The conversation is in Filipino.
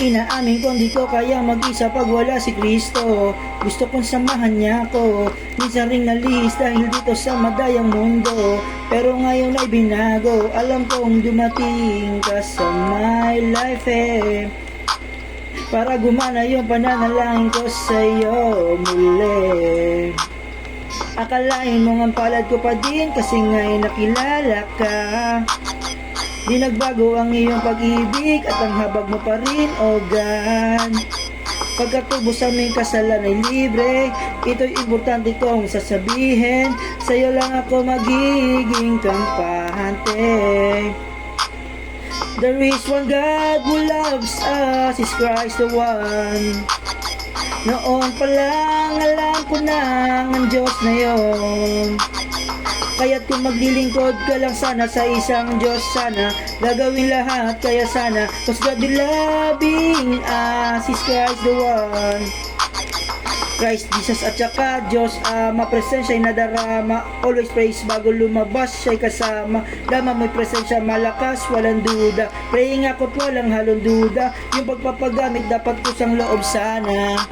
Inaamin kong di ko kaya mag-isa pag wala si Kristo. Gusto kong samahan niya ako. Minsan ring nalihis dahil dito sa madayang mundo. Pero ngayon ay binago. Alam kong dumating ka sa my life para gumana yung pananalangin ko sa'yo muli. Akalain mo ang palad ko pa din kasi nga'y nakilala ka. Di nagbago ang iyong pag-ibig at ang habag mo pa rin, oh God. Pagkatubos sa aming kasalan ay libre, ito'y importante kong sasabihin. Sa'yo lang ako magiging kampante. There is one God who loves us, is Christ the one. Noon pa lang alam ko na ang Diyos na yon. Kaya't kung maglilingkod ka lang sana sa isang Diyos, sana gagawin lahat, kaya sana cause God is loving us, is Christ the one. Christ Jesus at saka Diyos Ama, presensya ay nadarama. Always praise bago lumabas, siya'y kasama. Lamang may presensya malakas, walang duda. Praying ako't walang halong duda. Yung pagpapagamit dapat kusang loob sana.